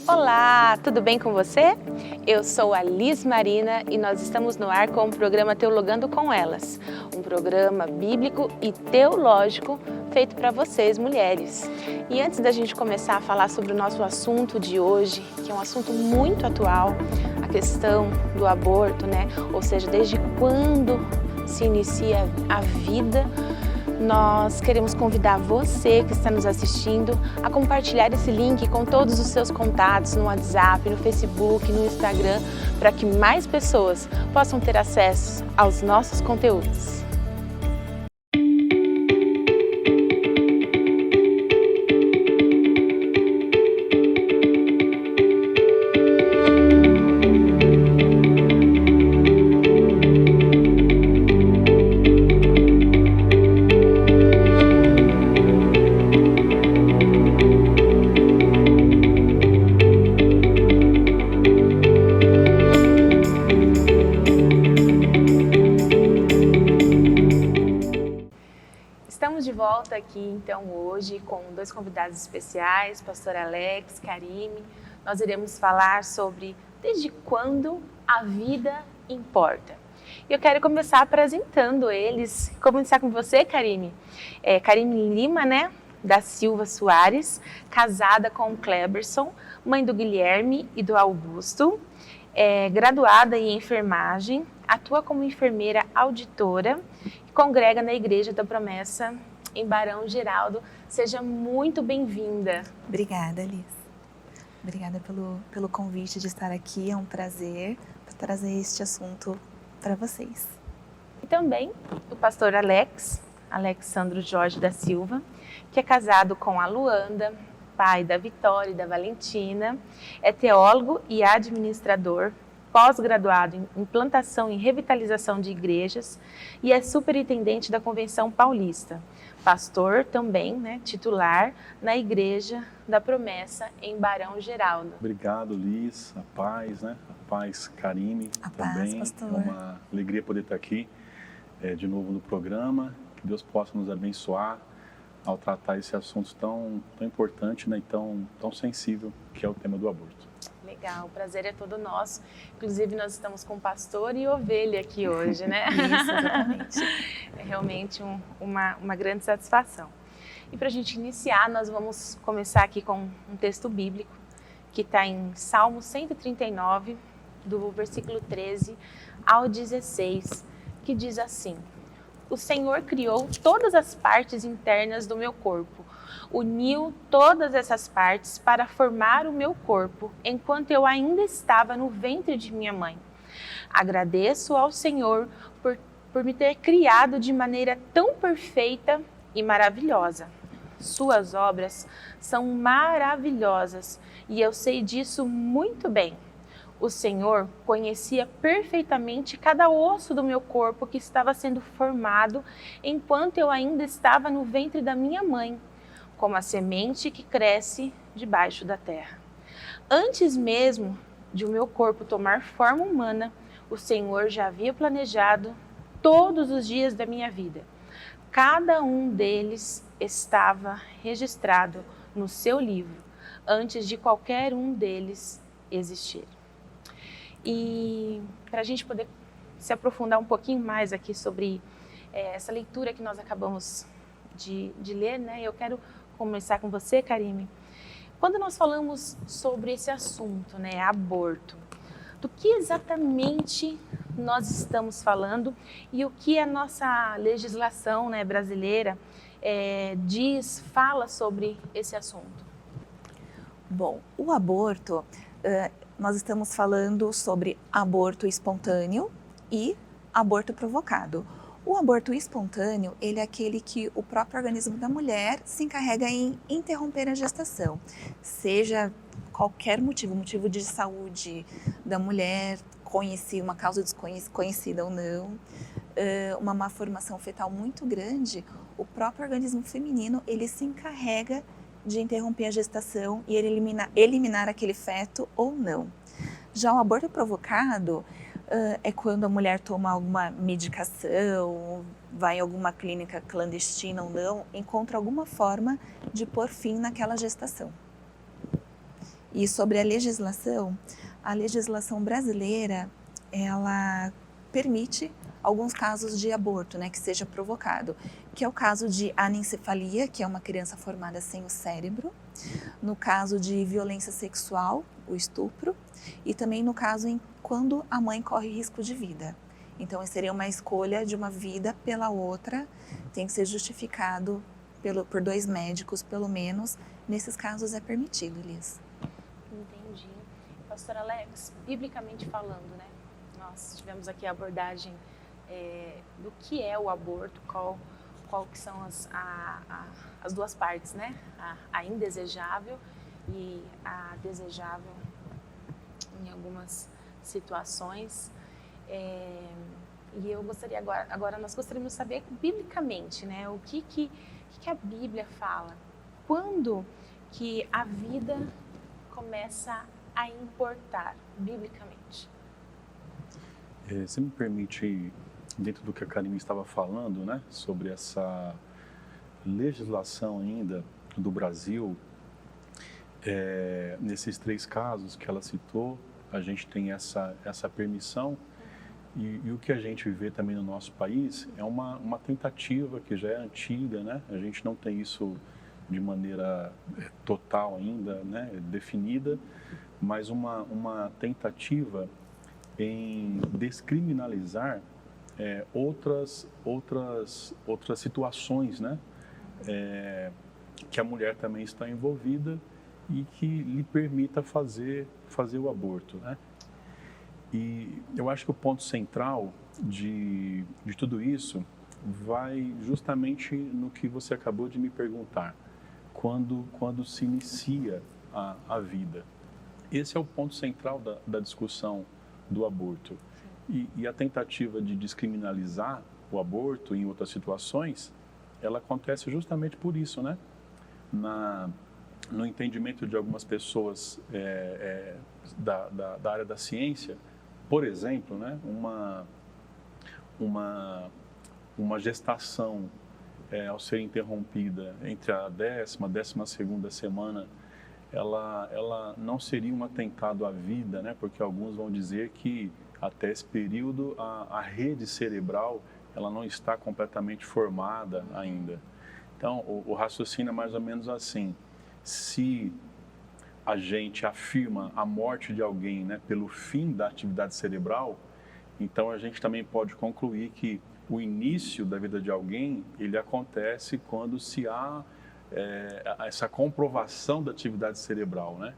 Olá, tudo bem com você? Eu sou a Liz Marina e nós estamos no ar com o programa Teologando com Elas, um programa bíblico e teológico feito para vocês, mulheres. E antes da gente começar a falar sobre o nosso assunto de hoje, que é um assunto muito atual, a questão do aborto, né? Ou seja, desde quando se inicia a vida, nós queremos convidar você que está nos assistindo a compartilhar esse link com todos os seus contatos no WhatsApp, no Facebook, no Instagram, para que mais pessoas possam ter acesso aos nossos conteúdos. Estamos de volta aqui então hoje com dois convidados especiais, pastor Alex, Karime. Nós iremos falar sobre desde quando a vida importa. E eu quero começar apresentando eles. Começar com você, Karime. Karime Lima, né? Da Silva Soares, casada com o Cleberson, mãe do Guilherme e do Augusto, graduada em enfermagem, atua como enfermeira auditora e congrega na Igreja da Promessa em Barão Geraldo. Seja muito bem-vinda. Obrigada, Liz. Obrigada pelo convite de estar aqui. É um prazer trazer este assunto para vocês. E também o pastor Alexandro Jorge da Silva, que é casado com a Luanda, pai da Vitória e da Valentina, é teólogo e administrador, pós-graduado em implantação e revitalização de igrejas e é superintendente da Convenção Paulista. Pastor também, né, titular na Igreja da Promessa em Barão Geraldo. Obrigado, Liz. A paz, né? A paz, Karime. A também. paz, pastor. É uma alegria poder estar aqui de novo no programa. Que Deus possa nos abençoar ao tratar esse assunto tão importante, né, e tão sensível, que é o tema do aborto. Legal, o prazer é todo nosso. Inclusive, nós estamos com pastor e ovelha aqui hoje, né? Isso, exatamente. É realmente uma grande satisfação. E para a gente iniciar, nós vamos começar aqui com um texto bíblico que está em Salmo 139, do versículo 13 ao 16, que diz assim: O Senhor criou todas as partes internas do meu corpo, uniu todas essas partes para formar o meu corpo, enquanto eu ainda estava no ventre de minha mãe. Agradeço ao Senhor por me ter criado de maneira tão perfeita e maravilhosa. Suas obras são maravilhosas e eu sei disso muito bem. O Senhor conhecia perfeitamente cada osso do meu corpo que estava sendo formado enquanto eu ainda estava no ventre da minha mãe, como a semente que cresce debaixo da terra. Antes mesmo de o meu corpo tomar forma humana, o Senhor já havia planejado todos os dias da minha vida. Cada um deles estava registrado no seu livro, antes de qualquer um deles existir. E para a gente poder se aprofundar um pouquinho mais aqui sobre essa leitura que nós acabamos de ler, né? Eu quero começar com você, Karime. Quando nós falamos sobre esse assunto, né, aborto, do que exatamente nós estamos falando e o que a nossa legislação, né, brasileira fala sobre esse assunto? Bom, o aborto, nós estamos falando sobre aborto espontâneo e aborto provocado. O aborto espontâneo, ele é aquele que o próprio organismo da mulher se encarrega em interromper a gestação, seja qualquer motivo de saúde da mulher, uma causa desconhecida ou não, uma má formação fetal muito grande, o próprio organismo feminino, ele se encarrega de interromper a gestação e eliminar aquele feto ou não. Já o aborto provocado é quando a mulher toma alguma medicação, vai em alguma clínica clandestina ou não, encontra alguma forma de pôr fim naquela gestação. E sobre a legislação brasileira, ela permite alguns casos de aborto, né, que seja provocado, que é o caso de anencefalia, que é uma criança formada sem o cérebro, no caso de violência sexual, o estupro, e também no caso em quando a mãe corre risco de vida. Então, seria uma escolha de uma vida pela outra, tem que ser justificado por 2 médicos, pelo menos. Nesses casos é permitido, Elias. Entendi. Pastor Alex, biblicamente falando, né? Nós tivemos aqui a abordagem do que é o aborto, qual que são as duas partes, né? A indesejável e a desejável em algumas situações. E eu gostaria agora nós gostaríamos de saber biblicamente, né? O que a Bíblia fala? Quando que a vida começa a importar biblicamente? Você me permite, dentro do que a Karine estava falando, né, sobre essa legislação ainda do Brasil, nesses 3 casos que ela citou, a gente tem essa permissão e o que a gente vê também no nosso país é uma tentativa que já é antiga, né? A gente não tem isso de maneira total ainda, né, definida, mas uma tentativa em descriminalizar outras situações, né, que a mulher também está envolvida e que lhe permita fazer o aborto, né? E eu acho que o ponto central de tudo isso vai justamente no que você acabou de me perguntar, quando se inicia a vida. Esse é o ponto central da discussão do aborto. E a tentativa de descriminalizar o aborto em outras situações, ela acontece justamente por isso, né? No entendimento de algumas pessoas da área da ciência, por exemplo, né, uma gestação ao ser interrompida entre a 10ª e 12ª semana, ela não seria um atentado à vida, né? Porque alguns vão dizer que até esse período a rede cerebral ela não está completamente formada ainda. Então, o raciocínio é mais ou menos assim: se a gente afirma a morte de alguém, né, pelo fim da atividade cerebral, então a gente também pode concluir que o início da vida de alguém ele acontece quando se há essa comprovação da atividade cerebral, né?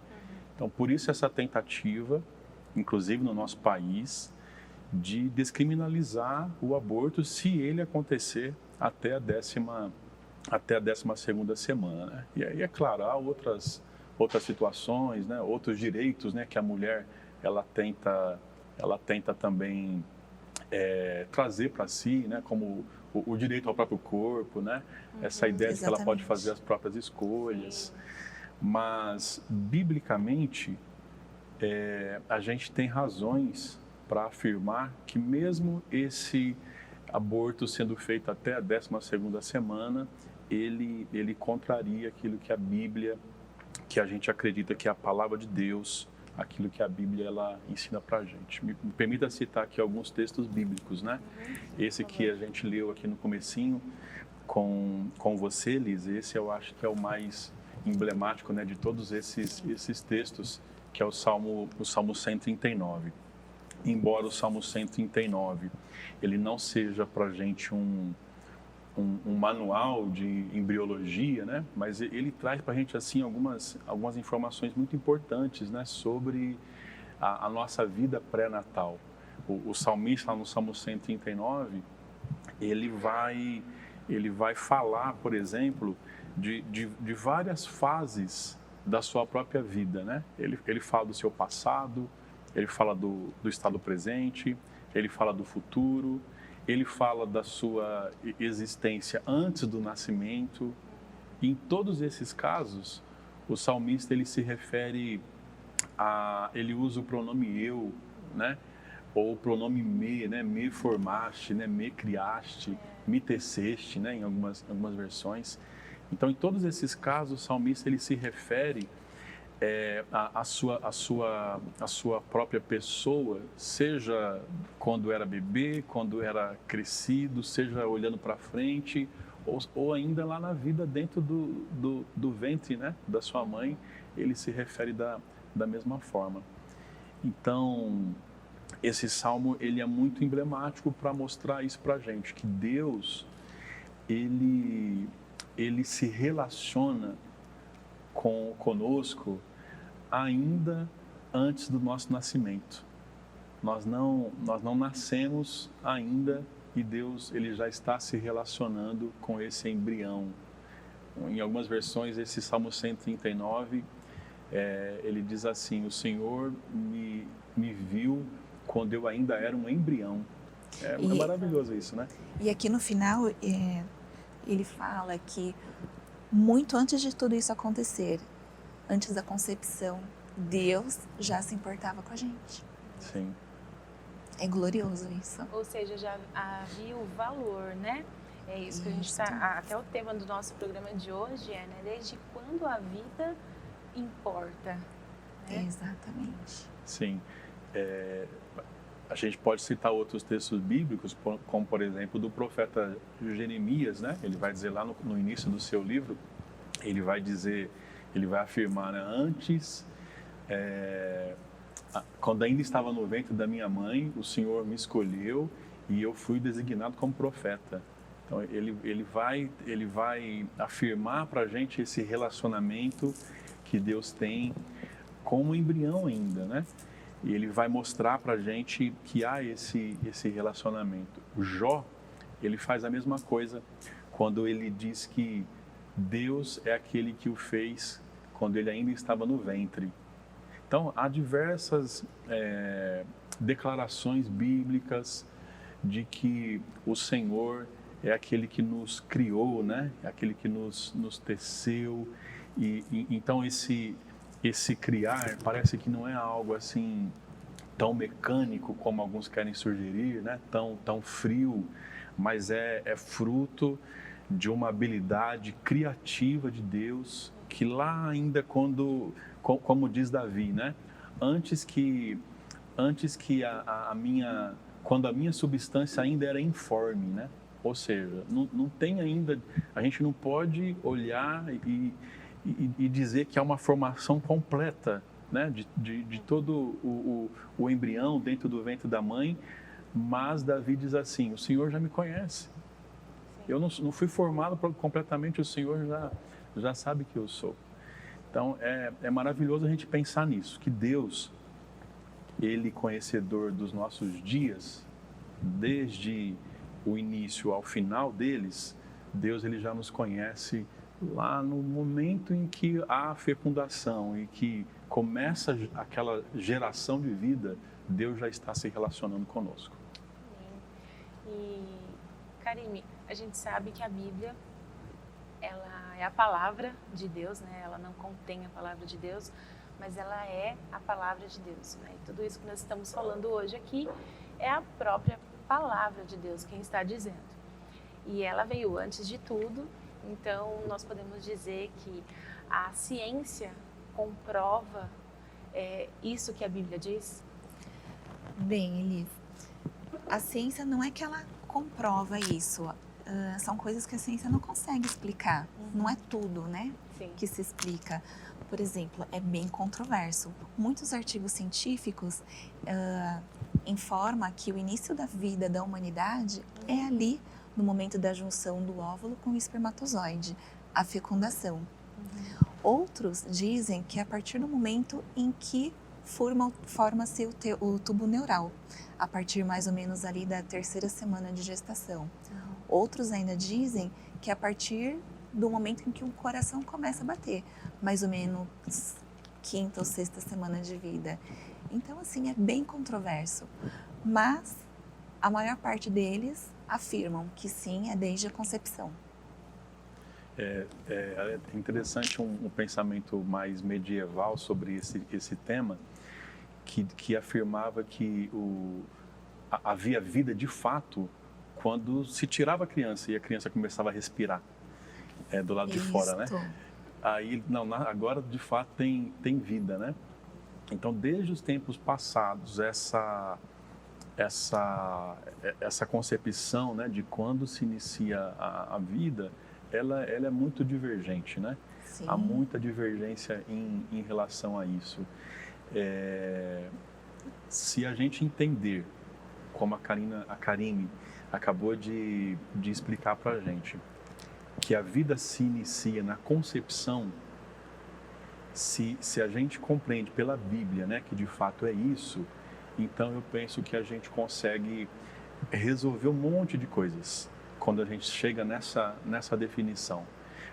Então, por isso essa tentativa, inclusive no nosso país, de descriminalizar o aborto se ele acontecer até a 12ª semana, né? E aí, é claro, há outras situações, né? Outros direitos, né? Que a mulher ela tenta também trazer para si, né? Como o direito ao próprio corpo, né? Essa ideia de que ela pode fazer as próprias escolhas. Mas, biblicamente, a gente tem razões para afirmar que mesmo esse aborto sendo feito até a 12ª semana, ele contraria aquilo que a Bíblia, que a gente acredita que é a palavra de Deus, aquilo que a Bíblia ela ensina para a gente. Me permita citar aqui alguns textos bíblicos, né? Esse que a gente leu aqui no comecinho com você, Liz, esse eu acho que é o mais emblemático, né, de todos esses textos, que é o Salmo 139. Embora o Salmo 139 ele não seja para a gente um manual de embriologia, né? Mas ele traz para a gente assim algumas informações muito importantes, né? Sobre a nossa vida pré-natal. O salmista, lá no Salmo 139, ele vai falar, por exemplo, de várias fases da sua própria vida, né? Ele fala do seu passado, ele fala do estado presente, ele fala do futuro, ele fala da sua existência antes do nascimento. E em todos esses casos, o salmista ele se refere ele usa o pronome eu, né? Ou o pronome me, né? Me formaste, né? Me criaste, me teceste, né? Em algumas versões. Então, em todos esses casos, o salmista ele se refere a sua própria pessoa, seja quando era bebê, quando era crescido, seja olhando para frente, ou ainda lá na vida dentro do ventre, né, da sua mãe, ele se refere da mesma forma. Então, esse salmo ele é muito emblemático para mostrar isso para a gente, que Deus ele se relaciona conosco ainda antes do nosso nascimento. Nós não nascemos ainda e Deus ele já está se relacionando com esse embrião. Em algumas versões, esse Salmo 139, ele diz assim: o Senhor me viu quando eu ainda era um embrião. É maravilhoso isso, né? E aqui no final, ele fala que muito antes de tudo isso acontecer, antes da concepção, Deus já se importava com a gente. Sim. É glorioso isso. Ou seja, já havia o valor, né? É isso que a gente está... Até o tema do nosso programa de hoje né? Desde quando a vida importa. Né? Exatamente. Sim. A gente pode citar outros textos bíblicos, como por exemplo do profeta Jeremias, né? Ele vai dizer lá no início do seu livro, ele vai afirmar, né? Antes, quando ainda estava no ventre da minha mãe, o Senhor me escolheu e eu fui designado como profeta. Então ele vai afirmar para a gente esse relacionamento que Deus tem com o embrião ainda, né? E ele vai mostrar para a gente que há esse relacionamento. O Jó, ele faz a mesma coisa quando ele diz que Deus é aquele que o fez quando ele ainda estava no ventre. Então, há diversas declarações bíblicas de que o Senhor é aquele que nos criou, né? É aquele que nos teceu. Então, esse criar parece que não é algo assim tão mecânico como alguns querem sugerir, né? Tão frio, mas é fruto de uma habilidade criativa de Deus que lá ainda como diz Davi, né? Quando a minha substância ainda era informe, né? Ou seja, não tem ainda, a gente não pode olhar e dizer que há uma formação completa, né, de todo o embrião dentro do ventre da mãe, mas Davi diz assim: o Senhor já me conhece. Eu não fui formado completamente, o Senhor já sabe que eu sou. Então é maravilhoso a gente pensar nisso, que Deus, Ele conhecedor dos nossos dias, desde o início ao final deles, Deus ele já nos conhece lá no momento em que há a fecundação e que começa aquela geração de vida, Deus já está se relacionando conosco. E, Karime, a gente sabe que a Bíblia, ela é a palavra de Deus, né? Ela não contém a palavra de Deus, mas ela é a palavra de Deus, né? E tudo isso que nós estamos falando hoje aqui é a própria palavra de Deus quem está dizendo. E ela veio antes de tudo, então nós podemos dizer que a ciência comprova isso que a Bíblia diz? Bem, Elis, a ciência não é que ela comprova isso, são coisas que a ciência não consegue explicar, não é tudo, né, Sim. que se explica. Por exemplo, é bem controverso. Muitos artigos científicos informam que o início da vida da humanidade é ali, no momento da junção do óvulo com o espermatozoide, a fecundação. Outros dizem que é a partir do momento em que forma-se o tubo neural, a partir mais ou menos ali da 3ª semana de gestação. Outros ainda dizem que é a partir do momento em que o coração começa a bater, mais ou menos 5ª ou 6ª semana de vida. Então, assim, é bem controverso, mas a maior parte deles afirmam que sim, é desde a concepção. É interessante um pensamento mais medieval sobre esse tema, que afirmava que havia vida de fato quando se tirava a criança e a criança começava a respirar do lado de fora, né? Aí, não, agora de fato tem vida, né? Então, desde os tempos passados, essa concepção, né, de quando se inicia a vida, ela é muito divergente, né? Sim. Há muita divergência em relação a isso. Se a gente entender, como a Karine acabou de explicar para a gente, que a vida se inicia na concepção, se a gente compreende pela Bíblia, né, que de fato é isso, então eu penso que a gente consegue resolver um monte de coisas quando a gente chega nessa definição.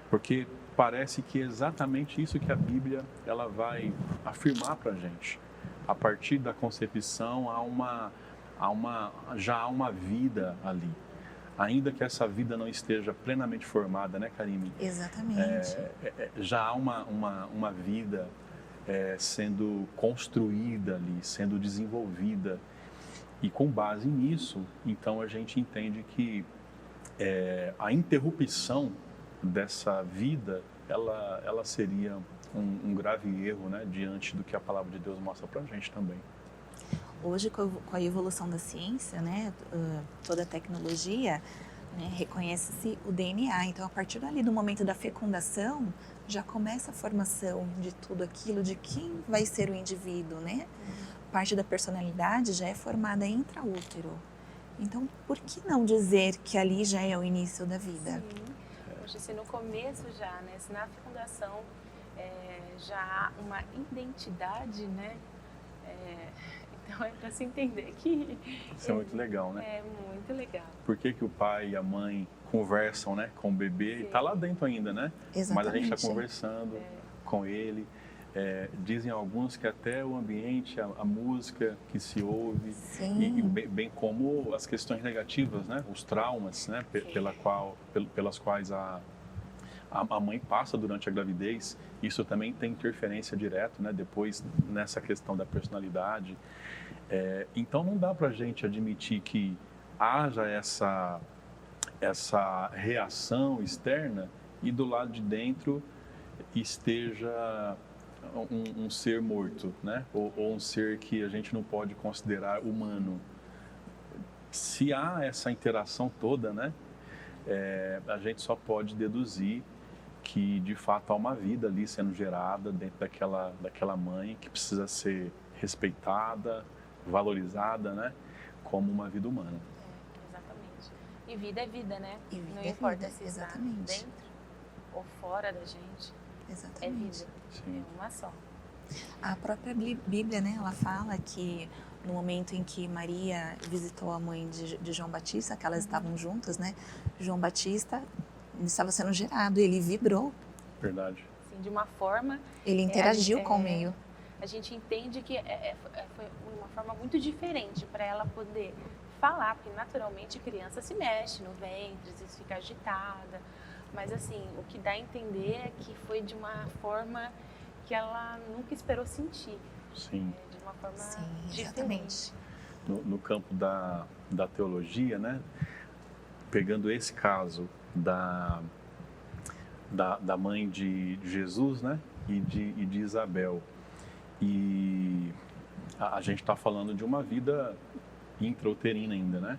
Porque parece que é exatamente isso que a Bíblia ela vai afirmar para a gente. A partir da concepção já há uma vida ali. Ainda que essa vida não esteja plenamente formada, né, Karine? Exatamente. Já há uma vida sendo construída ali, sendo desenvolvida. E com base nisso, então a gente entende que a interrupção dessa vida, ela seria um grave erro, né, diante do que a palavra de Deus mostra para a gente também. Hoje, com a evolução da ciência, né, toda a tecnologia, né, reconhece-se o DNA. Então, a partir dali do momento da fecundação, já começa a formação de tudo aquilo, de quem vai ser o indivíduo, né? Parte da personalidade já é formada intraútero. Então, por que não dizer que ali já é o início da vida? Sim. Poxa, se no começo já, né, se na fecundação já há uma identidade, né? Então é para se entender que... Isso é muito legal, né? É muito legal. Por que o pai e a mãe conversam, né, com o bebê? Sim. E tá lá dentro ainda, né? Exatamente. Mas a gente está conversando com ele. Dizem alguns que até o ambiente, a música que se ouve, e bem como as questões negativas, né? Os traumas, né? Pelas quais a mãe passa durante a gravidez, isso também tem interferência direta, né? Depois nessa questão da personalidade. Então não dá para a gente admitir que haja essa reação externa e do lado de dentro esteja um ser morto, né? Ou um ser que a gente não pode considerar humano. Se há essa interação toda, né? A gente só pode deduzir que de fato há uma vida ali sendo gerada dentro daquela mãe que precisa ser respeitada, valorizada, né? Como uma vida humana. Exatamente. E vida é vida, né? E vida não é importa vida, se exatamente. está dentro ou fora da gente. Exatamente. É vida. Sim. É uma só. A própria Bíblia, né, ela fala que no momento em que Maria visitou a mãe de João Batista, que elas estavam juntas, né, João Batista estava sendo gerado, ele vibrou. Verdade. Assim, de uma forma... Ele interagiu com o meio. A gente entende que foi uma forma muito diferente para ela poder falar, porque naturalmente a criança se mexe no ventre, às vezes fica agitada, mas assim, o que dá a entender é que foi de uma forma que ela nunca esperou sentir. Sim. De uma forma Sim, diferente. No campo da teologia, né? Pegando esse caso da mãe de Jesus, né? E de Isabel. E a gente está falando de uma vida intrauterina ainda, né?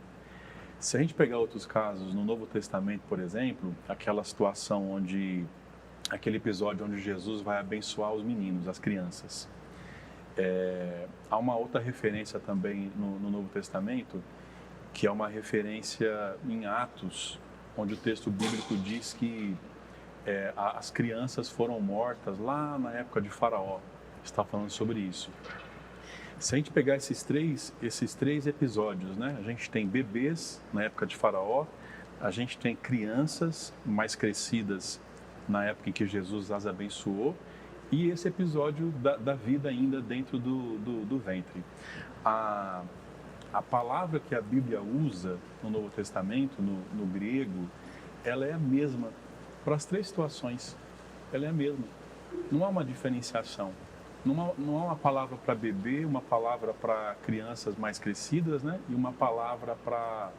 Se a gente pegar outros casos, no Novo Testamento, por exemplo, aquela situação aquele episódio onde Jesus vai abençoar os meninos, as crianças. Há uma outra referência também no Novo Testamento, que é uma referência em Atos, onde o texto bíblico diz que as crianças foram mortas lá na época de Faraó. Está falando sobre isso. Se a gente pegar esses três episódios, né? A gente tem bebês na época de Faraó, a gente tem crianças mais crescidas na época em que Jesus as abençoou, e esse episódio da vida ainda dentro do ventre. A palavra que a Bíblia usa no Novo Testamento, no grego, ela é a mesma para as três situações. Ela é a mesma. Não há uma diferenciação. Não há uma palavra para bebê, uma palavra para crianças mais crescidas, né? E uma palavra para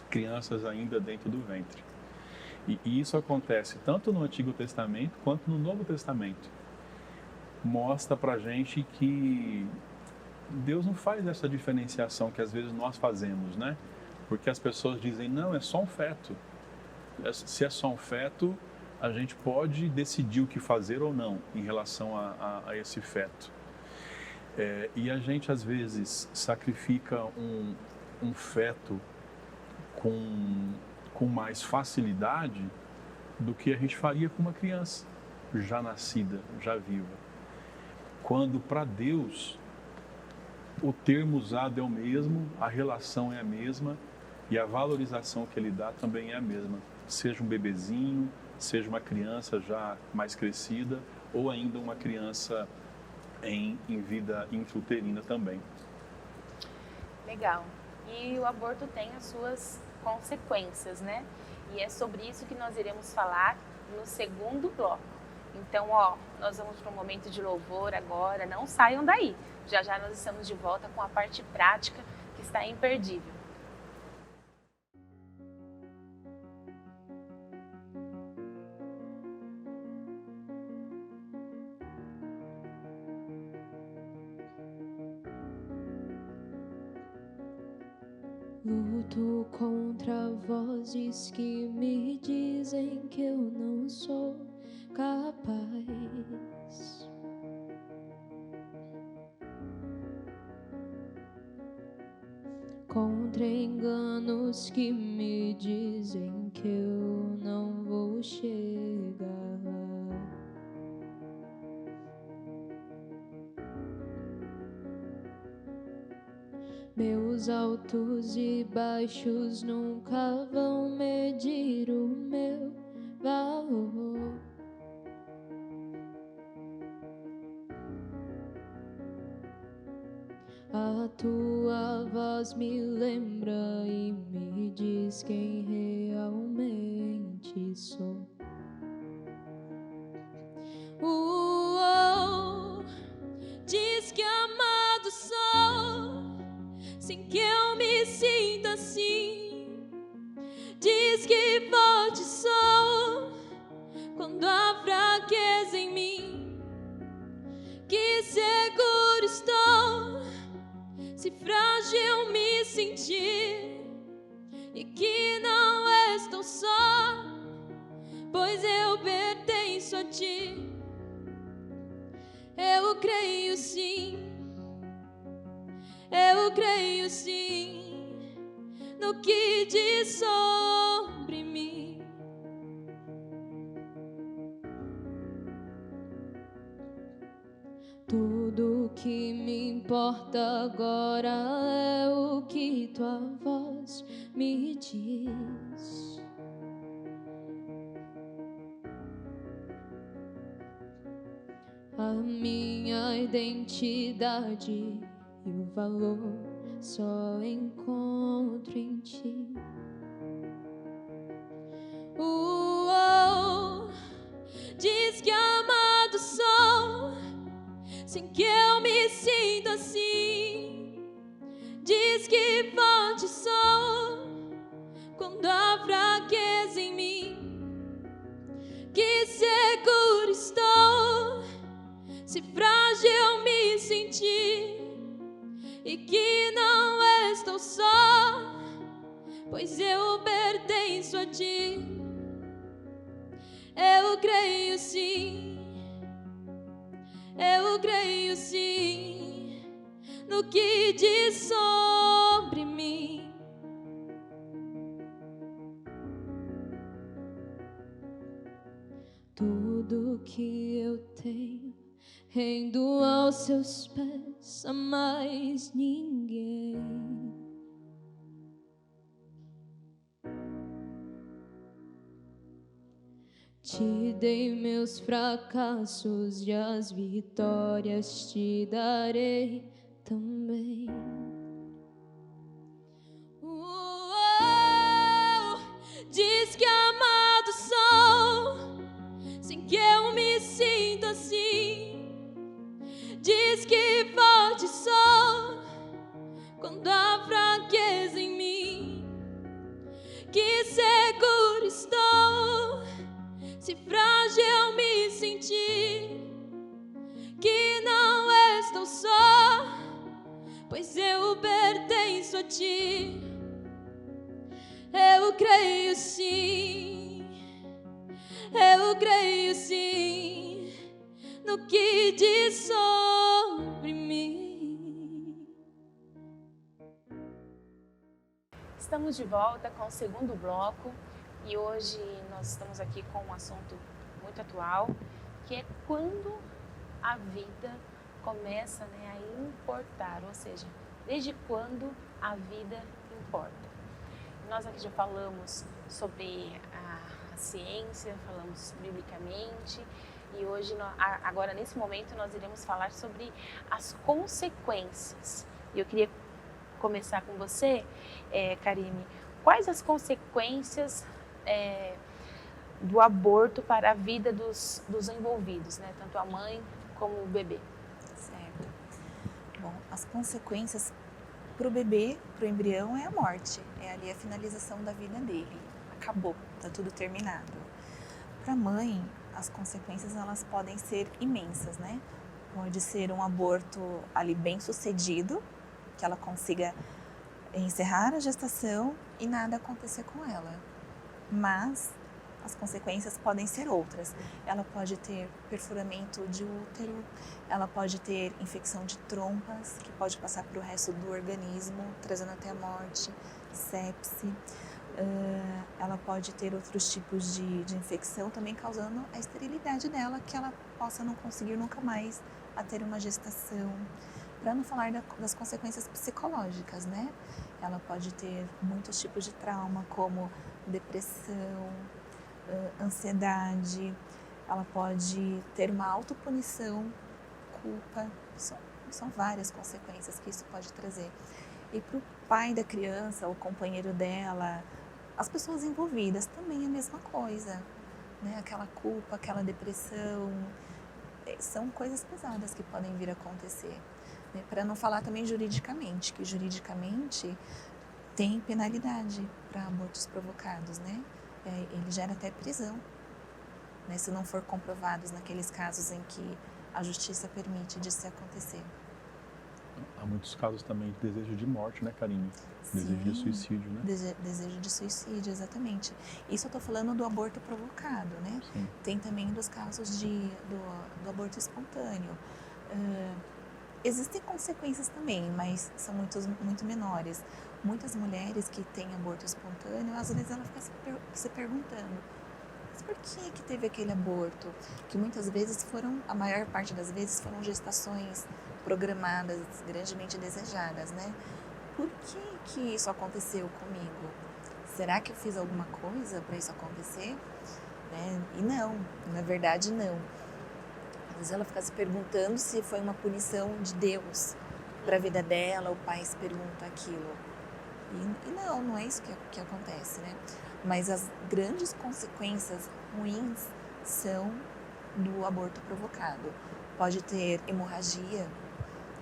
crianças ainda dentro do ventre. E isso acontece tanto no Antigo Testamento quanto no Novo Testamento. Mostra pra gente que Deus não faz essa diferenciação que às vezes nós fazemos, né? Porque as pessoas dizem, não, é só um feto. Se é só um feto, a gente pode decidir o que fazer ou não em relação a esse feto. E a gente às vezes sacrifica um feto com mais facilidade do que a gente faria com uma criança já nascida, já viva. Quando para Deus o termo usado é o mesmo, a relação é a mesma e a valorização que Ele dá também é a mesma. Seja um bebezinho, seja uma criança já mais crescida ou ainda uma criança em vida intrauterina também. Legal. E o aborto tem as suas consequências, né? E é sobre isso que nós iremos falar no segundo bloco. Então, nós vamos para um momento de louvor agora, não saiam daí. Já já nós estamos de volta com a parte prática que está imperdível. Luto contra vozes que me dizem que eu não sou capaz. Contra enganos que me dizem que eu não vou chegar. Meus altos e baixos nunca vão medir o meu valor. A tua voz me lembra e me diz quem realmente sou. Diz que amado sou, sem que eu me sinta assim. Diz que forte sou quando há fraqueza em mim. Que seguro estou se frágil me sentir, e que não estou só, pois eu pertenço a ti. Eu creio sim, eu creio sim no que diz sobre mim. Tudo que me importa agora é o que tua voz me diz. A minha identidade e o valor só encontro em ti. Diz que amado sou, sem que eu me sinta assim. Diz que forte sou quando há fraqueza em mim. Que seguro estou se frágil me sentir, e que não estou só, pois eu pertenço a ti. Eu creio sim, eu creio sim no que diz sobre mim. Tudo que eu tenho rendo aos seus pés, a mais ninguém. Te dei meus fracassos e as vitórias te darei também. Diz que amado sou, sem que eu me sinta assim. Diz que forte sou quando há fraqueza em mim. Que seguro estou Se frágil eu me senti, que não estou só, pois eu pertenço a ti. Eu creio sim, eu creio sim, no que diz sobre mim. Estamos de volta com o segundo bloco e hoje nós estamos aqui com um assunto muito atual, que é quando a vida começa, né, a importar, ou seja, desde quando a vida importa. Nós aqui já falamos sobre a ciência, falamos biblicamente e hoje, agora nesse momento, nós iremos falar sobre as consequências. E eu queria começar com você, Karime. Quais as consequências do aborto para a vida dos envolvidos, né? Tanto a mãe como o bebê? Certo. Bom, as consequências para o bebê, para o embrião, é a morte. É ali a finalização da vida dele. Acabou, está tudo terminado. Para a mãe, as consequências elas podem ser imensas, né? Pode ser um aborto ali bem sucedido, que ela consiga encerrar a gestação e nada acontecer com ela. Mas as consequências podem ser outras. Ela pode ter perfuramento de útero, ela pode ter infecção de trompas, que pode passar para o resto do organismo, trazendo até a morte, sepse. Ela pode ter outros tipos de infecção, também causando a esterilidade dela, que ela possa não conseguir nunca mais a ter uma gestação. Para não falar das consequências psicológicas, né? Ela pode ter muitos tipos de trauma, como depressão, ansiedade, ela pode ter uma autopunição, culpa, são várias consequências que isso pode trazer. E para o pai da criança, o companheiro dela, as pessoas envolvidas também é a mesma coisa, né? Aquela culpa, aquela depressão, são coisas pesadas que podem vir a acontecer. Né? Para não falar também juridicamente, que juridicamente tem penalidade para abortos provocados, né? Ele gera até prisão, né, se não for comprovados naqueles casos em que a justiça permite disso acontecer. Há muitos casos também de desejo de morte, né, Karime? Desejo de suicídio, né? Desejo de suicídio, exatamente. Isso eu estou falando do aborto provocado, né? Sim. Tem também dos casos do aborto espontâneo. Existem consequências também, mas são muito menores. Muitas mulheres que têm aborto espontâneo, às vezes ela fica se perguntando, mas por que teve aquele aborto? Que muitas vezes a maior parte das vezes foram gestações programadas, grandemente desejadas, né? Por que isso aconteceu comigo? Será que eu fiz alguma coisa para isso acontecer? Né? E não, na verdade não. Às vezes ela fica se perguntando se foi uma punição de Deus para a vida dela, o pai se pergunta aquilo. E não é isso que acontece, né? Mas as grandes consequências ruins são do aborto provocado. Pode ter hemorragia,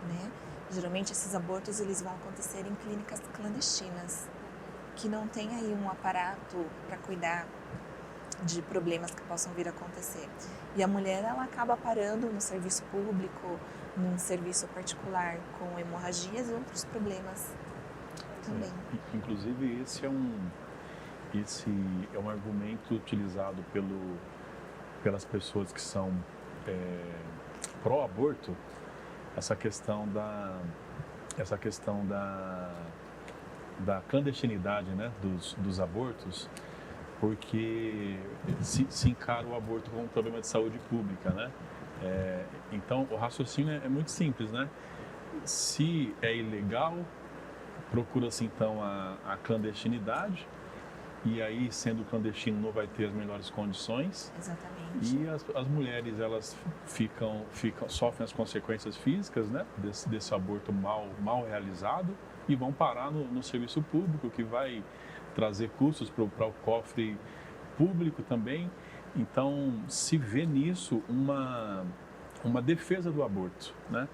né? Geralmente esses abortos eles vão acontecer em clínicas clandestinas, que não tem aí um aparato para cuidar de problemas que possam vir a acontecer. E a mulher ela acaba parando no serviço público, num serviço particular, com hemorragias e outros problemas também. Inclusive esse é um argumento utilizado pelas pessoas que são pró-aborto, essa questão da clandestinidade, né, dos abortos, porque se encara o aborto como um problema de saúde pública, né? Então o raciocínio é muito simples, né? Se é ilegal, procura-se então a clandestinidade, e aí sendo clandestino não vai ter as melhores condições. Exatamente. E as mulheres elas sofrem as consequências físicas, né, desse aborto mal realizado, e vão parar no serviço público, que vai trazer custos para o cofre público também. Então se vê nisso uma defesa do aborto, né?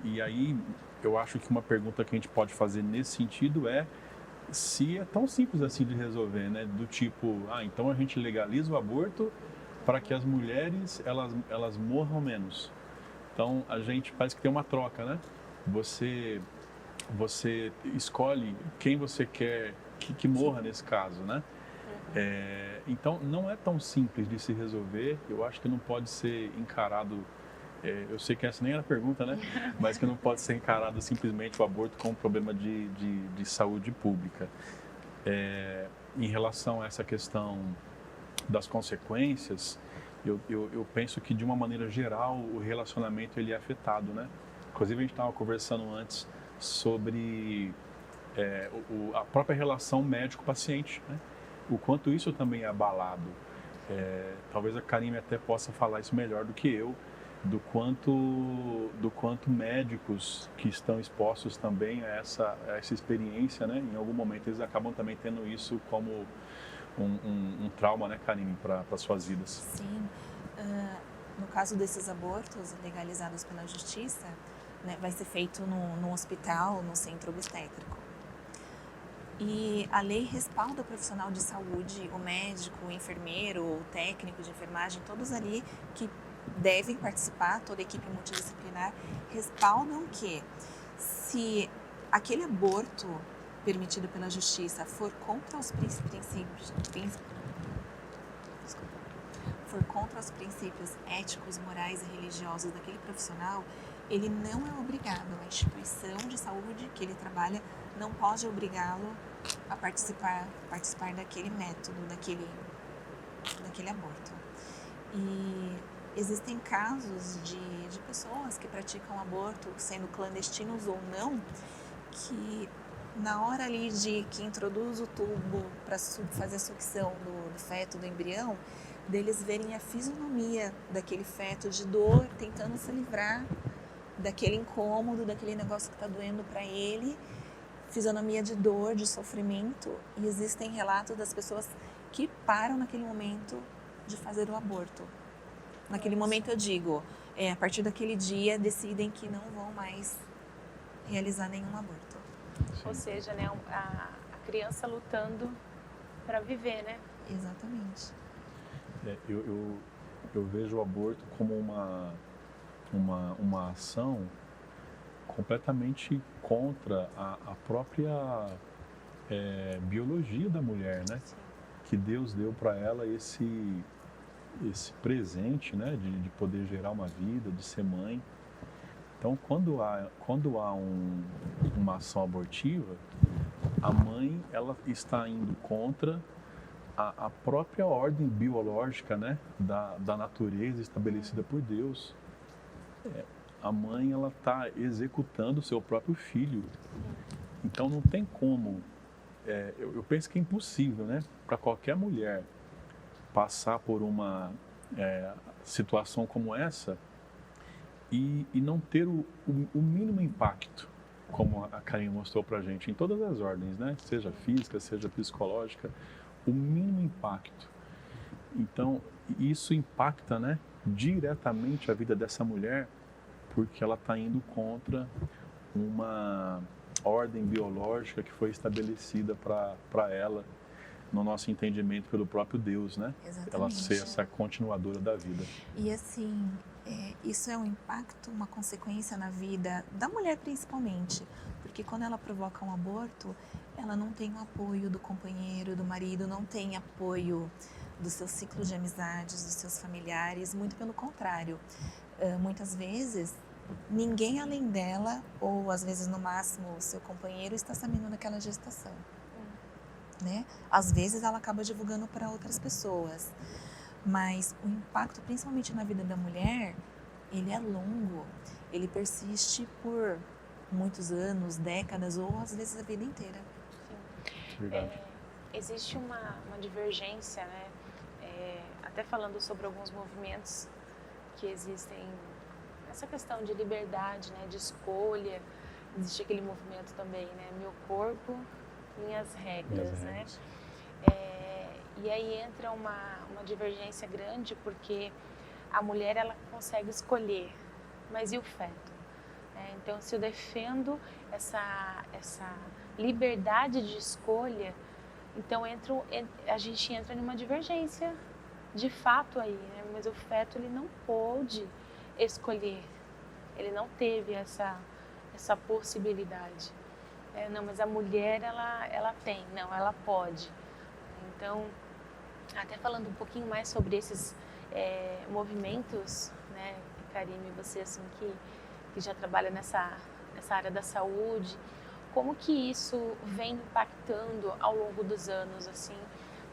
E aí eu acho que uma pergunta que a gente pode fazer nesse sentido é se é tão simples assim de resolver, né? Do tipo, então a gente legaliza o aborto para que as mulheres elas morram menos. Então a gente parece que tem uma troca, né? Você escolhe quem você quer que morra nesse caso, né? Então não é tão simples de se resolver. Eu acho que não pode ser encarado. Eu sei que essa nem era a pergunta, né? Mas que não pode ser encarado simplesmente o aborto como um problema de saúde pública. Em relação a essa questão das consequências, eu penso que de uma maneira geral o relacionamento ele é afetado, né? Inclusive a gente estava conversando antes sobre a própria relação médico-paciente, né? O quanto isso também é abalado. Talvez a Karime até possa falar isso melhor do que eu, do quanto médicos que estão expostos também a essa experiência, né? Em algum momento eles acabam também tendo isso como um trauma, né, Karime, para suas vidas. Sim. No caso desses abortos legalizados pela justiça, né, vai ser feito no hospital, no centro obstétrico. E a lei respalda o profissional de saúde, o médico, o enfermeiro, o técnico de enfermagem, todos ali que devem participar, toda a equipe multidisciplinar, respaldam que se aquele aborto permitido pela justiça for contra os princípios éticos, morais e religiosos daquele profissional, ele não é obrigado, a instituição de saúde que ele trabalha não pode obrigá-lo a participar daquele método, daquele aborto. E existem casos de pessoas que praticam aborto, sendo clandestinos ou não, que na hora ali que introduz o tubo para fazer a sucção do feto, do embrião, deles verem a fisionomia daquele feto de dor, tentando se livrar daquele incômodo, daquele negócio que está doendo para ele, fisionomia de dor, de sofrimento, e existem relatos das pessoas que param naquele momento de fazer o aborto. Naquele momento eu digo, a partir daquele dia decidem que não vão mais realizar nenhum aborto. Sim. Ou seja, né, a criança lutando para viver, né? Exatamente. Eu vejo o aborto como uma ação completamente contra a própria biologia da mulher, né? Sim. Que Deus deu para ela esse presente, né? De poder gerar uma vida, de ser mãe. Então, quando há uma ação abortiva, a mãe ela está indo contra a própria ordem biológica, né, da natureza estabelecida por Deus. A mãe ela está executando o seu próprio filho. Então não tem como. Eu penso que é impossível, né, para qualquer mulher passar por uma situação como essa e não ter o mínimo impacto, como a Karine mostrou para a gente, em todas as ordens, né, seja física, seja psicológica, o mínimo impacto. Então, isso impacta, né, diretamente a vida dessa mulher, porque ela está indo contra uma ordem biológica que foi estabelecida para ela, no nosso entendimento, pelo próprio Deus, né? Exatamente. Ela ser essa continuadora da vida. E assim, isso é um impacto, uma consequência na vida da mulher principalmente, porque quando ela provoca um aborto, ela não tem o apoio do companheiro, do marido, não tem apoio do seu ciclo de amizades, dos seus familiares, muito pelo contrário. Muitas vezes, ninguém além dela, ou às vezes no máximo o seu companheiro, está sabendo daquela gestação. Né? Às vezes ela acaba divulgando para outras pessoas, mas o impacto, principalmente na vida da mulher, ele é longo, ele persiste por muitos anos, décadas ou às vezes a vida inteira. Verdade. Existe uma divergência, né? Até falando sobre alguns movimentos que existem, essa questão de liberdade, né? De escolha, existe aquele movimento também, né? Meu corpo, minhas regras, né? E aí entra uma divergência grande, porque a mulher ela consegue escolher, mas e o feto? Então, se eu defendo essa liberdade de escolha, então a gente entra numa divergência de fato aí, né? Mas o feto ele não pôde escolher, ele não teve essa possibilidade. Não, mas a mulher ela tem, não, ela pode. Então, até falando um pouquinho mais sobre esses movimentos, né, Karime, você assim que já trabalha nessa área da saúde, como que isso vem impactando ao longo dos anos, assim,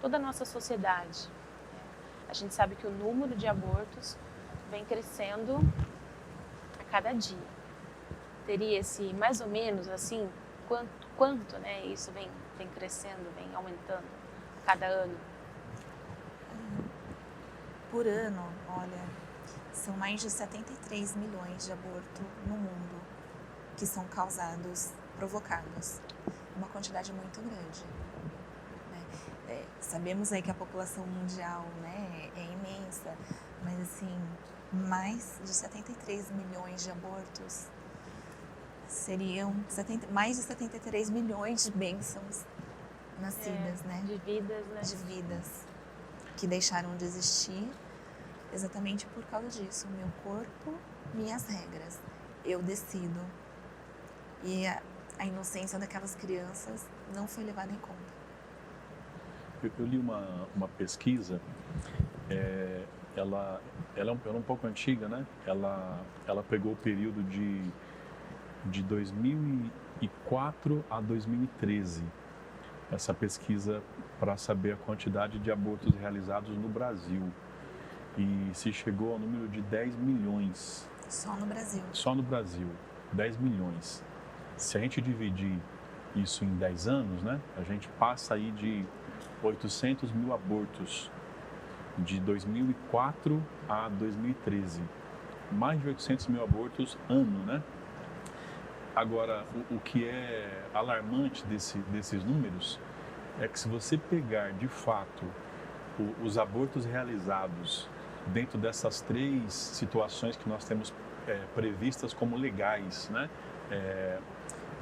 toda a nossa sociedade? A gente sabe que o número de abortos vem crescendo a cada dia. Teria esse, mais ou menos, assim, quanto né, isso vem crescendo, vem aumentando a cada ano? Por ano, olha, são mais de 73 milhões de abortos no mundo que são causados, provocados. Uma quantidade muito grande. Né? Sabemos aí que a população mundial, né, é imensa, mas assim, mais de 73 milhões de abortos seriam mais de 73 milhões de bênçãos nascidas, né? De vidas, né? De vidas que deixaram de existir exatamente por causa disso. Meu corpo, minhas regras. Eu decido. E a inocência daquelas crianças não foi levada em conta. Eu li uma pesquisa, ela é um pouco antiga, né? Ela pegou o período de 2004 a 2013, essa pesquisa para saber a quantidade de abortos realizados no Brasil. E se chegou ao número de 10 milhões. Só no Brasil? Só no Brasil, 10 milhões. Se a gente dividir isso em 10 anos, né, a gente passa aí de 800 mil abortos de 2004 a 2013. Mais de 800 mil abortos ano, né? Agora, o que é alarmante desses números é que se você pegar de fato os abortos realizados dentro dessas 3 situações que nós temos previstas como legais, né?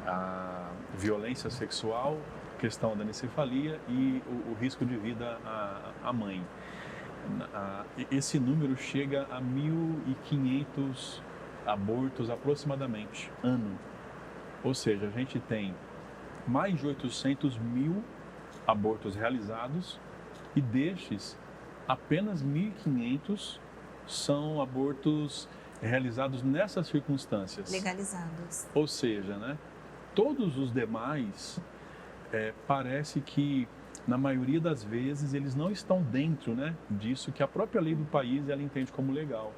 A violência sexual, questão da anencefalia e o risco de vida à mãe. Esse número chega a 1.500 abortos aproximadamente, ano. Ou seja, a gente tem mais de 800 mil abortos realizados e destes, apenas 1.500 são abortos realizados nessas circunstâncias. Legalizados. Ou seja, né, todos os demais, parece que, na maioria das vezes, eles não estão dentro, né, disso que a própria lei do país ela entende como legal.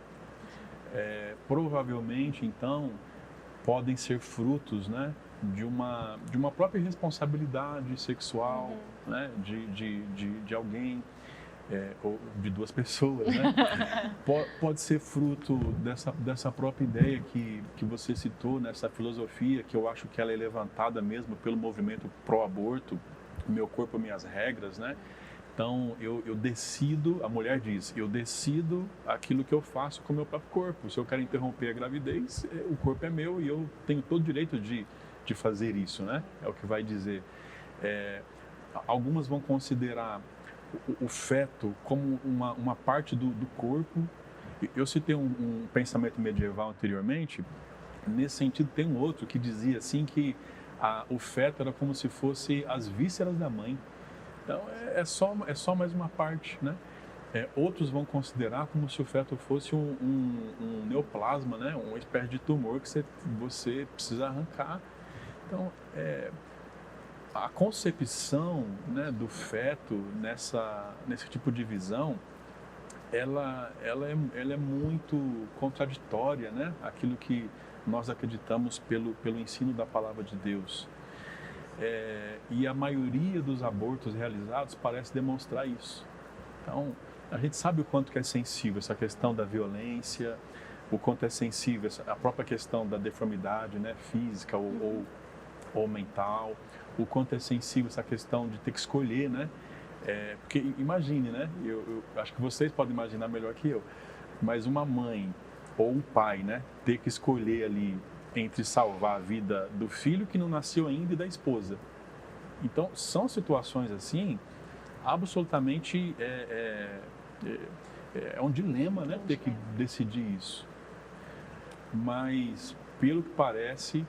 Provavelmente, então, podem ser frutos, né, de uma própria responsabilidade sexual, né, de alguém, ou de 2 pessoas, né? Pode ser fruto dessa própria ideia que você citou, nessa filosofia, que eu acho que ela é levantada mesmo pelo movimento pró-aborto, meu corpo, minhas regras, né? Então, eu decido, a mulher diz, eu decido aquilo que eu faço com o meu próprio corpo. Se eu quero interromper a gravidez, o corpo é meu e eu tenho todo o direito de fazer isso, né? É o que vai dizer. Algumas vão considerar o feto como uma parte do corpo. Eu citei um pensamento medieval anteriormente. Nesse sentido, tem um outro que dizia assim que o feto era como se fosse as vísceras da mãe. Então, é só mais uma parte, né? Outros vão considerar como se o feto fosse um neoplasma, né? Uma espécie de tumor que você precisa arrancar. Então, a concepção, né, do feto nesse tipo de visão, ela é muito contraditória, né? Aquilo que nós acreditamos pelo ensino da palavra de Deus. E a maioria dos abortos realizados parece demonstrar isso. Então, a gente sabe o quanto que é sensível essa questão da violência, o quanto é sensível a própria questão da deformidade, né, física ou mental, o quanto é sensível essa questão de ter que escolher, né? Porque imagine, né? Eu acho que vocês podem imaginar melhor que eu, mas uma mãe ou um pai, né, ter que escolher ali entre salvar a vida do filho que não nasceu ainda e da esposa. Então, são situações assim, absolutamente É um dilema, né, ter que decidir isso. Mas, pelo que parece,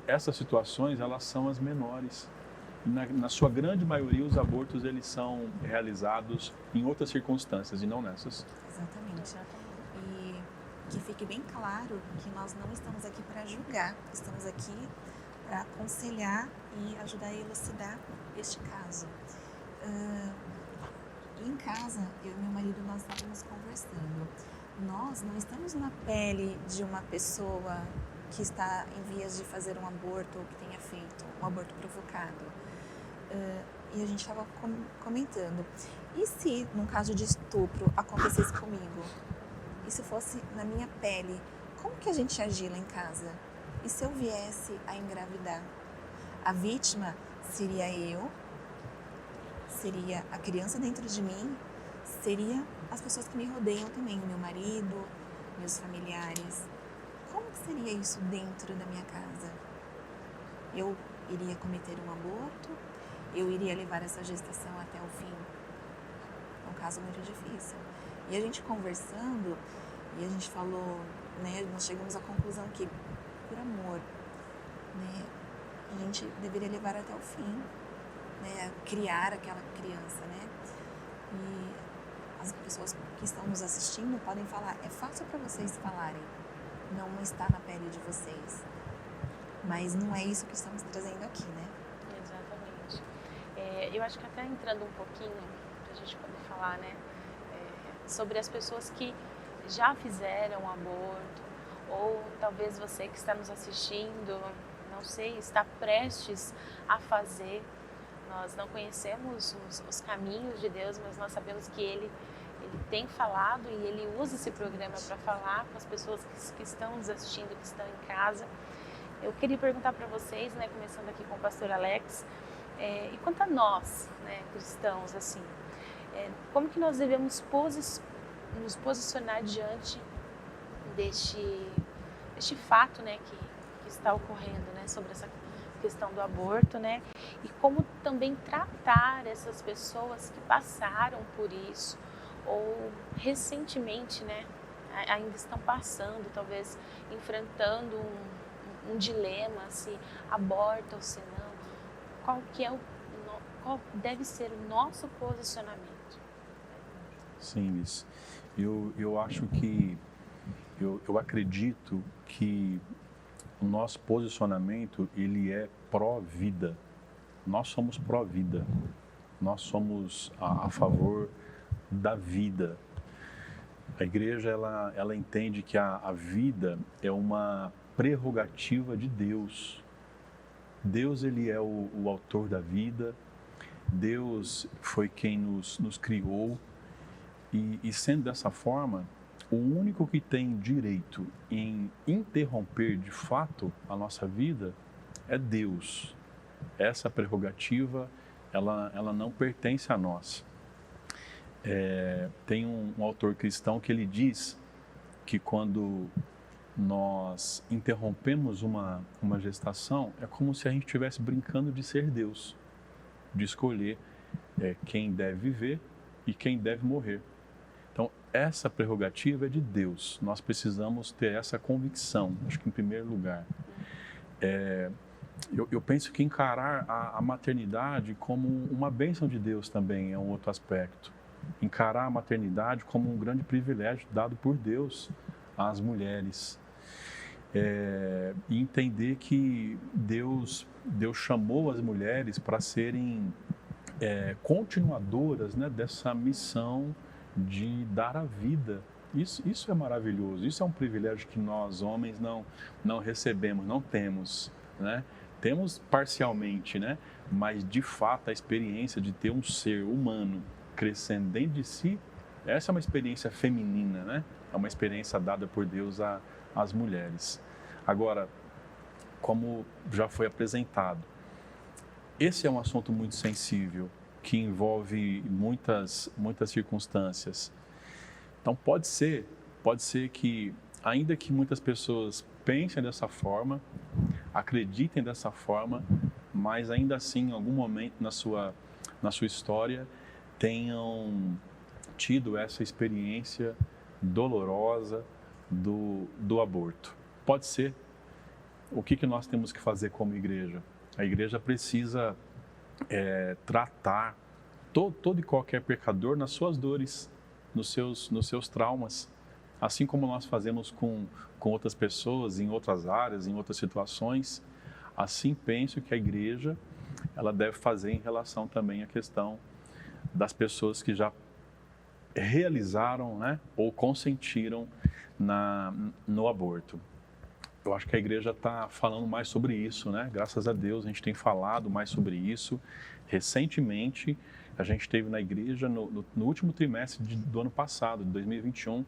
essas situações, elas são as menores. Na sua grande maioria, os abortos, eles são realizados em outras circunstâncias e não nessas. Exatamente. E que fique bem claro que nós não estamos aqui para julgar, estamos aqui para aconselhar e ajudar a elucidar este caso. Em casa, eu e meu marido, nós estávamos conversando. Nós não estamos na pele de uma pessoa que está em vias de fazer um aborto ou que tenha feito um aborto provocado. E a gente estava comentando, e se num caso de estupro acontecesse comigo? E se fosse na minha pele, como que a gente ia agir lá em casa? E se eu viesse a engravidar? A vítima seria eu? Seria a criança dentro de mim? Seria as pessoas que me rodeiam também, meu marido, meus familiares? Como que seria isso dentro da minha casa? Eu iria cometer um aborto? Eu iria levar essa gestação até o fim? É um caso muito difícil. E a gente conversando, e a gente falou, né, nós chegamos à conclusão que, por amor, né, a gente deveria levar até o fim, né, criar aquela criança, né? E as pessoas que estão nos assistindo podem falar, é fácil para vocês falarem, não está na pele de vocês. Mas não é isso que estamos trazendo aqui, né? Exatamente. Eu acho que até entrando um pouquinho, para a gente poder falar, né, sobre as pessoas que já fizeram aborto, ou talvez você que está nos assistindo, não sei, está prestes a fazer. Nós não conhecemos os caminhos de Deus, mas nós sabemos que Ele tem falado e Ele usa esse programa para falar com as pessoas que estão nos assistindo, que estão em casa. Eu queria perguntar para vocês, né, começando aqui com o pastor Alex, e quanto a nós, né, cristãos, assim, como que nós devemos nos posicionar diante deste fato, né, que está ocorrendo, né, sobre essa questão do aborto, né, e como também tratar essas pessoas que passaram por isso ou recentemente, né, ainda estão passando, talvez enfrentando um dilema, se aborta ou se não. Qual deve ser o nosso posicionamento? Sim, Liz. Eu acho que, eu acredito que o nosso posicionamento, ele é pró-vida. Nós somos pró-vida. Nós somos a favor da vida. A igreja, ela entende que a vida é uma prerrogativa de Deus. Deus, ele é o autor da vida. Deus foi quem nos criou. E sendo dessa forma, o único que tem direito em interromper de fato a nossa vida é Deus. Essa prerrogativa, ela não pertence a nós. Tem um autor cristão que ele diz que quando nós interrompemos uma gestação, é como se a gente estivesse brincando de ser Deus, de escolher quem deve viver e quem deve morrer. Então, essa prerrogativa é de Deus. Nós precisamos ter essa convicção, acho que em primeiro lugar. Eu penso que encarar a maternidade como uma bênção de Deus também é um outro aspecto. Encarar a maternidade como um grande privilégio dado por Deus às mulheres. E entender que Deus chamou as mulheres para serem continuadoras, né, dessa missão de dar a vida. Isso é maravilhoso, isso é um privilégio que nós, homens, não recebemos, não temos, né? Temos parcialmente, né? Mas, de fato, a experiência de ter um ser humano crescendo dentro de si, essa é uma experiência feminina, né? É uma experiência dada por Deus às mulheres. Agora, como já foi apresentado, esse é um assunto muito sensível, que envolve muitas circunstâncias. Então, pode ser que, ainda que muitas pessoas pensem dessa forma, acreditem dessa forma, mas ainda assim, em algum momento na sua história, tenham tido essa experiência dolorosa do aborto. Pode ser. O que nós temos que fazer como igreja? A igreja precisa tratar todo e qualquer pecador nas suas dores, nos seus traumas, assim como nós fazemos com outras pessoas, em outras áreas, em outras situações. Assim penso que a igreja ela deve fazer em relação também à questão das pessoas que já realizaram, né, ou consentiram no aborto. Eu acho que a igreja está falando mais sobre isso, né? Graças a Deus a gente tem falado mais sobre isso. Recentemente, a gente teve na igreja, no último trimestre do ano passado, de 2021,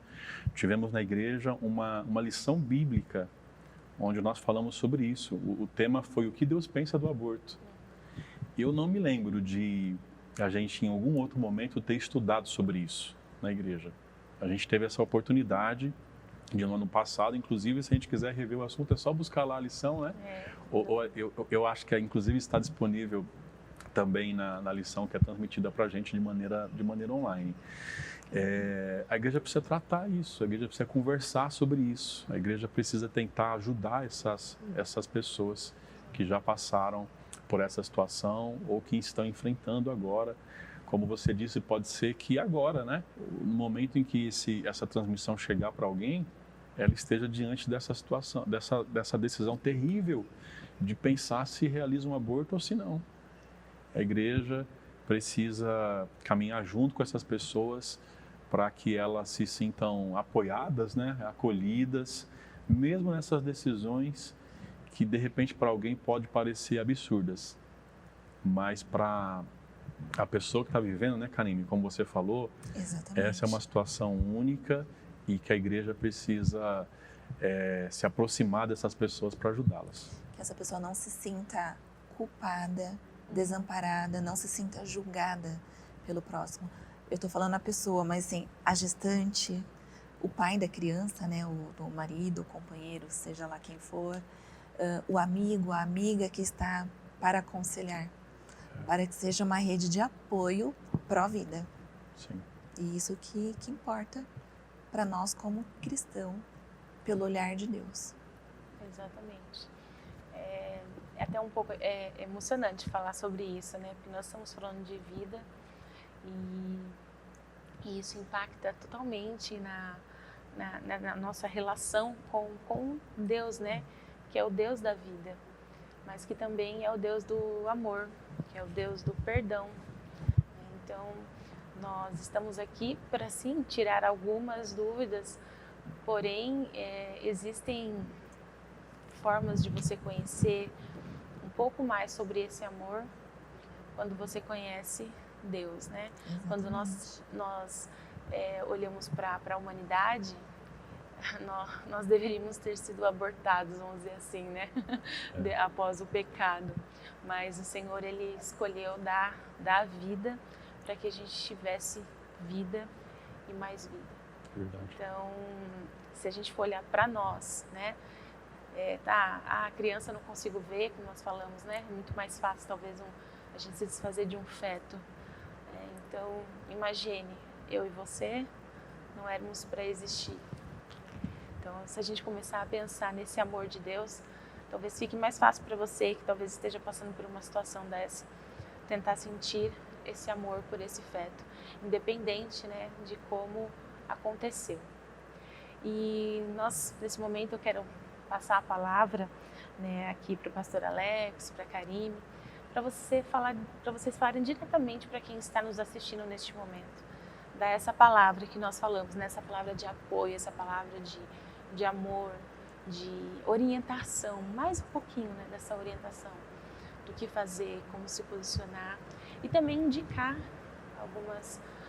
tivemos na igreja uma lição bíblica, onde nós falamos sobre isso. O tema foi o que Deus pensa do aborto. Eu não me lembro de a gente, em algum outro momento, ter estudado sobre isso na igreja. A gente teve essa oportunidade no ano passado, inclusive, se a gente quiser rever o assunto, é só buscar lá a lição, né? Eu acho que, inclusive, está disponível também na lição que é transmitida para a gente de maneira online. A igreja precisa tratar isso, a igreja precisa conversar sobre isso, a igreja precisa tentar ajudar essas pessoas que já passaram por essa situação ou que estão enfrentando agora. Como você disse, pode ser que agora, né, no momento em que essa transmissão chegar para alguém, ela esteja diante dessa situação, dessa decisão terrível de pensar se realiza um aborto ou se não. A igreja precisa caminhar junto com essas pessoas para que elas se sintam apoiadas, né, acolhidas, mesmo nessas decisões que de repente para alguém pode parecer absurdas, mas para a pessoa que está vivendo, né, Karine, como você falou, Exatamente. Essa é uma situação única e que a igreja precisa se aproximar dessas pessoas para ajudá-las. Que essa pessoa não se sinta culpada, desamparada, não se sinta julgada pelo próximo. Eu estou falando a pessoa, mas assim, a gestante, o pai da criança, né, o marido, o companheiro, seja lá quem for, o amigo, a amiga que está para aconselhar, para que seja uma rede de apoio pró-vida. Sim. E isso que importa para nós como cristão, pelo olhar de Deus. Exatamente. É até um pouco emocionante falar sobre isso, né? Porque nós estamos falando de vida e isso impacta totalmente na nossa relação com Deus, né? Que é o Deus da vida, mas que também é o Deus do amor, que é o Deus do perdão. Então, nós estamos aqui para, sim, tirar algumas dúvidas, porém, existem formas de você conhecer um pouco mais sobre esse amor quando você conhece Deus, né? Exatamente. Quando nós olhamos para a humanidade, nós deveríamos ter sido abortados, vamos dizer assim, né? Após o pecado. Mas o Senhor, Ele escolheu dar a vida para que a gente tivesse vida e mais vida. Verdade. Então, se a gente for olhar para nós, né? A criança não consigo ver, como nós falamos, né? É muito mais fácil, talvez, a gente se desfazer de um feto. Então, imagine, eu e você não éramos para existir. Então, se a gente começar a pensar nesse amor de Deus, talvez fique mais fácil para você, que talvez esteja passando por uma situação dessa, tentar sentir esse amor por esse feto, independente, né, de como aconteceu. E nesse momento, eu quero passar a palavra, né, aqui para o pastor Alex, para a Karine, para vocês falarem diretamente para quem está nos assistindo neste momento. Dar essa palavra que nós falamos, né, essa palavra de apoio, essa palavra de amor, de orientação, mais um pouquinho, né, dessa orientação do que fazer, como se posicionar e também indicar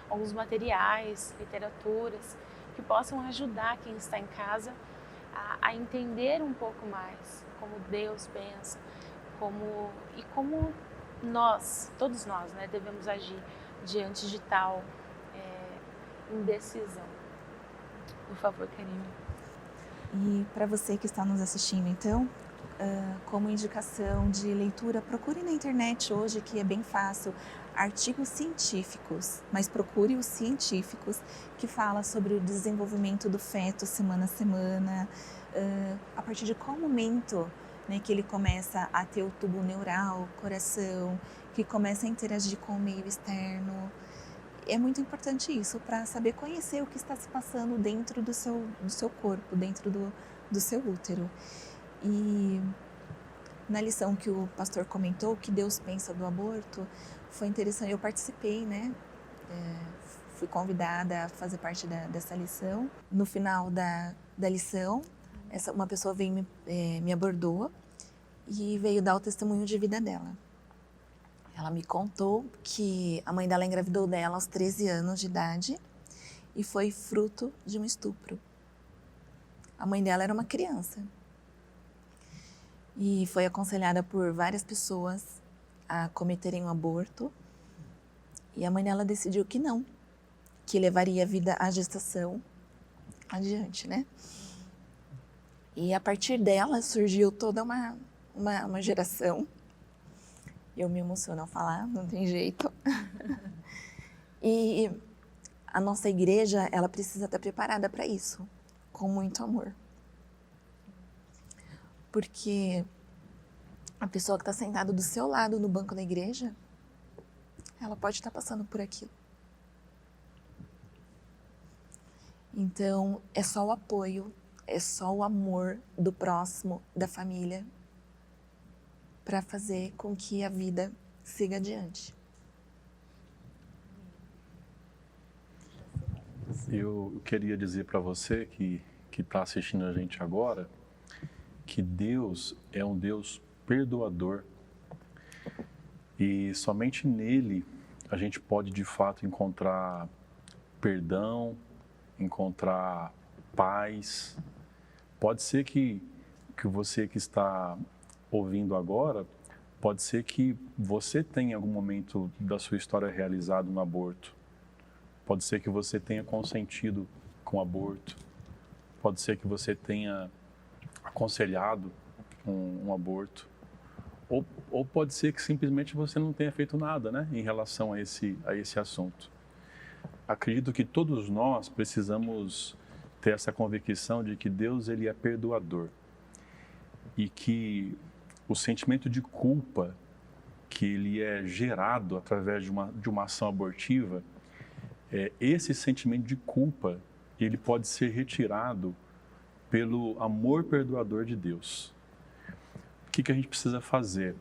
alguns materiais, literaturas que possam ajudar quem está em casa a entender um pouco mais como Deus pensa, como todos nós, né, devemos agir diante de tal indecisão. Por favor, Karine. E para você que está nos assistindo, então, como indicação de leitura, procure na internet hoje, que é bem fácil, artigos científicos, mas procure os científicos que falam sobre o desenvolvimento do feto semana a semana, a partir de qual momento, né, que ele começa a ter o tubo neural, coração, que começa a interagir com o meio externo. É muito importante isso, para saber conhecer o que está se passando dentro do seu corpo, dentro do seu útero. E na lição que o pastor comentou, o que Deus pensa do aborto, foi interessante. Eu participei, né? Fui convidada a fazer parte dessa lição. No final da lição, uma pessoa veio me abordou e veio dar o testemunho de vida dela. Ela me contou que a mãe dela engravidou dela aos 13 anos de idade e foi fruto de um estupro. A mãe dela era uma criança e foi aconselhada por várias pessoas a cometerem um aborto, e a mãe dela decidiu que não, que levaria a vida, a gestação adiante, né? E a partir dela surgiu toda uma geração. Eu me emociono ao falar, não tem jeito. E a nossa igreja, ela precisa estar preparada para isso, com muito amor. Porque a pessoa que está sentada do seu lado no banco da igreja, ela pode estar passando por aquilo. Então, é só o apoio, é só o amor do próximo, da família, para fazer com que a vida siga adiante. Eu queria dizer para você que está assistindo a gente agora, que Deus é um Deus perdoador, e somente nele a gente pode de fato encontrar perdão, encontrar paz. Pode ser que você que está ouvindo agora, pode ser que você tenha em algum momento da sua história realizado um aborto. Pode ser que você tenha consentido com o aborto. Pode ser que você tenha aconselhado um aborto. Ou pode ser que simplesmente você não tenha feito nada, né, em relação a esse assunto. Acredito que todos nós precisamos ter essa convicção de que Deus, ele é perdoador. E que o sentimento de culpa que ele é gerado através de uma ação abortiva, esse sentimento de culpa, ele pode ser retirado pelo amor perdoador de Deus. O que a gente precisa fazer?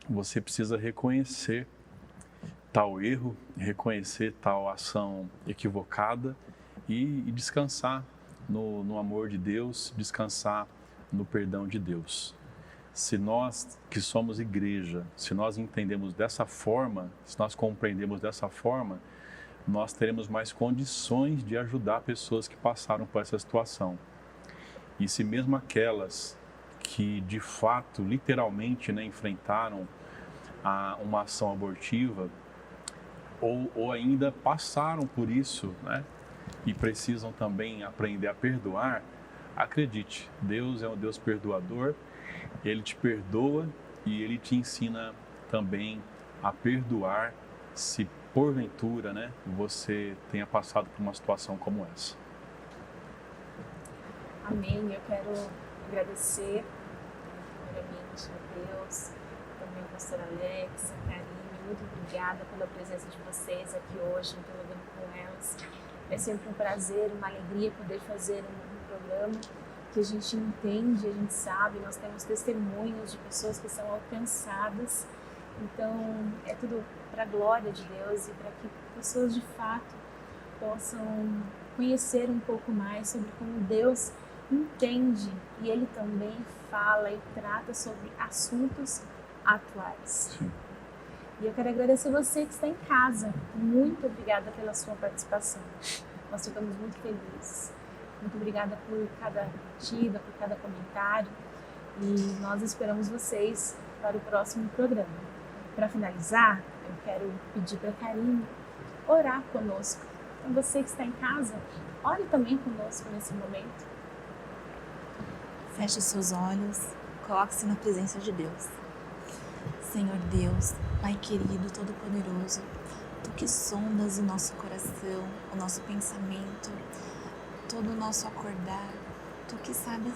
Você precisa reconhecer tal erro, reconhecer tal ação equivocada e descansar no amor de Deus, descansar no perdão de Deus. Se nós que somos igreja, se nós entendemos dessa forma, se nós compreendemos dessa forma, nós teremos mais condições de ajudar pessoas que passaram por essa situação. E se mesmo aquelas que de fato, literalmente, né, enfrentaram uma ação abortiva, ou ainda passaram por isso, né, e precisam também aprender a perdoar, acredite, Deus é um Deus perdoador. Ele te perdoa e ele te ensina também a perdoar se porventura, né, você tenha passado por uma situação como essa. Amém. Eu quero agradecer primeiramente a Deus, também a pastora Alexa, Karine, muito obrigada pela presença de vocês aqui hoje, no Dialogando com Elas. É sempre um prazer, uma alegria poder fazer um programa que a gente entende, a gente sabe, nós temos testemunhos de pessoas que são alcançadas. Então, é tudo para a glória de Deus e para que pessoas de fato possam conhecer um pouco mais sobre como Deus entende e Ele também fala e trata sobre assuntos atuais. Sim. E eu quero agradecer você que está em casa. Muito obrigada pela sua participação. Nós ficamos muito felizes. Muito obrigada por cada curtida, por cada comentário. E nós esperamos vocês para o próximo programa. Para finalizar, eu quero pedir para a Karine orar conosco. Então você que está em casa, ore também conosco nesse momento. Feche os seus olhos, Coloque-se na presença de Deus. Senhor Deus, Pai querido, todo-poderoso, Tu que sondas o nosso coração, o nosso pensamento, todo o nosso acordar, Tu que sabes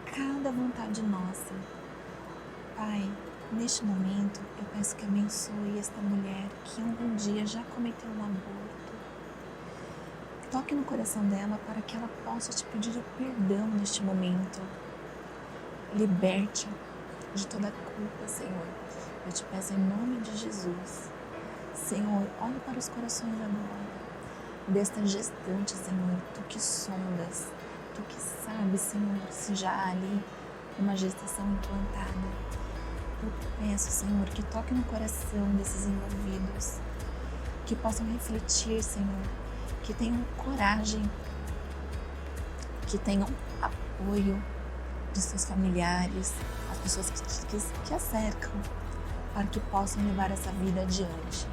cada vontade nossa. Pai, neste momento eu peço que abençoe esta mulher que algum dia já cometeu um aborto. Toque no coração dela para que ela possa te pedir o perdão neste momento. Liberte-a de toda a culpa, Senhor. Eu te peço em nome de Jesus. Senhor, olhe para os corações agora desta gestante, Senhor. Tu que sondas, Tu que sabes, Senhor, se já há ali uma gestação implantada. Eu peço, Senhor, que toque no coração desses envolvidos, que possam refletir, Senhor, que tenham coragem, que tenham apoio de seus familiares, as pessoas que a cercam, para que possam levar essa vida adiante.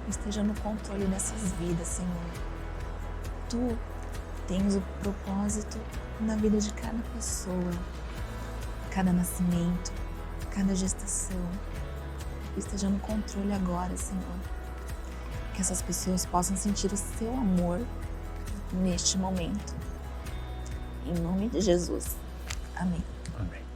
Esteja no controle dessas vidas, Senhor. Tu tens o propósito na vida de cada pessoa, cada nascimento, cada gestação. Esteja no controle agora, Senhor. Que essas pessoas possam sentir o Seu amor neste momento. Em nome de Jesus. Amém. Amém.